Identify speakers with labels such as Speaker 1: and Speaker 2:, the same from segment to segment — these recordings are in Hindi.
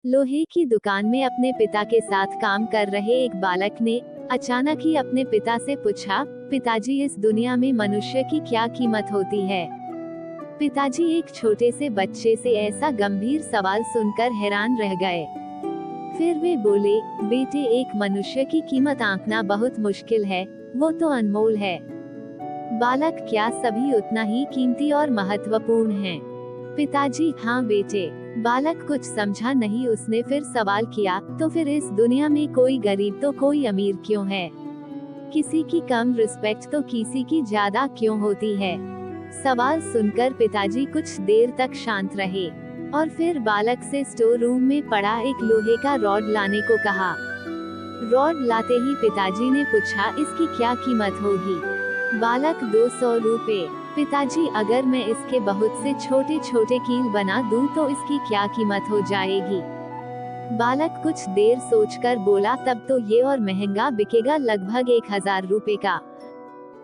Speaker 1: लोहे की दुकान में अपने पिता के साथ काम कर रहे एक बालक ने अचानक ही अपने पिता से पूछा, पिताजी इस दुनिया में मनुष्य की क्या कीमत होती है। पिताजी एक छोटे से बच्चे से ऐसा गंभीर सवाल सुनकर हैरान रह गए। फिर वे बोले, बेटे, एक मनुष्य की कीमत आंकना बहुत मुश्किल है, वो तो अनमोल है। बालक, क्या सभी उतना ही कीमती और महत्वपूर्ण हैं? पिताजी, हाँ बेटे। बालक कुछ समझा नहीं। उसने फिर सवाल किया, तो फिर इस दुनिया में कोई गरीब तो कोई अमीर क्यों है? किसी की कम रिस्पेक्ट तो किसी की ज्यादा क्यों होती है? सवाल सुनकर पिताजी कुछ देर तक शांत रहे और फिर बालक से स्टोर रूम में पड़ा एक लोहे का रॉड लाने को कहा। रॉड लाते ही पिताजी ने पूछा, इसकी क्या कीमत होगी? बालक, 200 रुपए। पिताजी, अगर मैं इसके बहुत से छोटे छोटे कील बना दूं तो इसकी क्या कीमत हो जाएगी? बालक कुछ देर सोचकर बोला, तब तो ये और महंगा बिकेगा, लगभग 1000 रुपए का।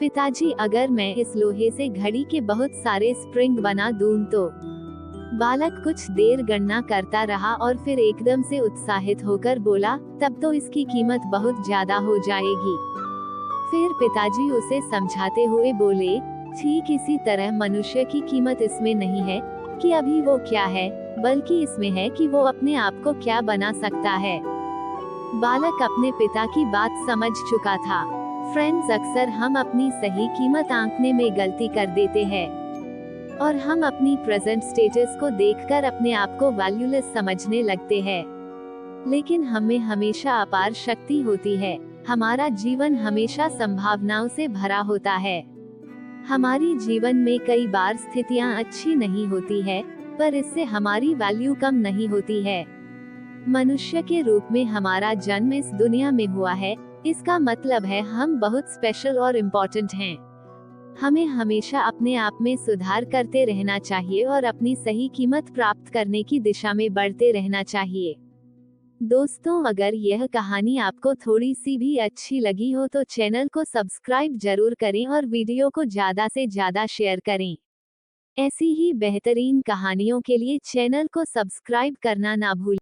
Speaker 1: पिताजी, अगर मैं इस लोहे से घड़ी के बहुत सारे स्प्रिंग बना दूं तो? बालक कुछ देर गणना करता रहा और फिर एकदम से उत्साहित होकर बोला, तब तो इसकी कीमत बहुत ज्यादा हो जाएगी। फिर पिताजी उसे समझाते हुए बोले, ठीक इसी तरह मनुष्य की कीमत इसमें नहीं है कि अभी वो क्या है, बल्कि इसमें है कि वो अपने आप को क्या बना सकता है। बालक अपने पिता की बात समझ चुका था। फ्रेंड्स, अक्सर हम अपनी सही कीमत आंकने में गलती कर देते हैं और हम अपनी प्रेजेंट स्टेटस को देखकर अपने आप को वैल्यूलेस समझने लगते हैं। लेकिन हमें हमेशा अपार शक्ति होती है। हमारा जीवन हमेशा संभावनाओं से भरा होता है। हमारी जीवन में कई बार स्थितियां अच्छी नहीं होती है, पर इससे हमारी वैल्यू कम नहीं होती है। मनुष्य के रूप में हमारा जन्म इस दुनिया में हुआ है, इसका मतलब है हम बहुत स्पेशल और इम्पोर्टेंट हैं। हमें हमेशा अपने आप में सुधार करते रहना चाहिए और अपनी सही कीमत प्राप्त करने की दिशा में बढ़ते रहना चाहिए। दोस्तों, अगर यह कहानी आपको थोड़ी सी भी अच्छी लगी हो तो चैनल को सब्सक्राइब जरूर करें और वीडियो को ज्यादा से ज्यादा शेयर करें। ऐसी ही बेहतरीन कहानियों के लिए चैनल को सब्सक्राइब करना ना भूलें।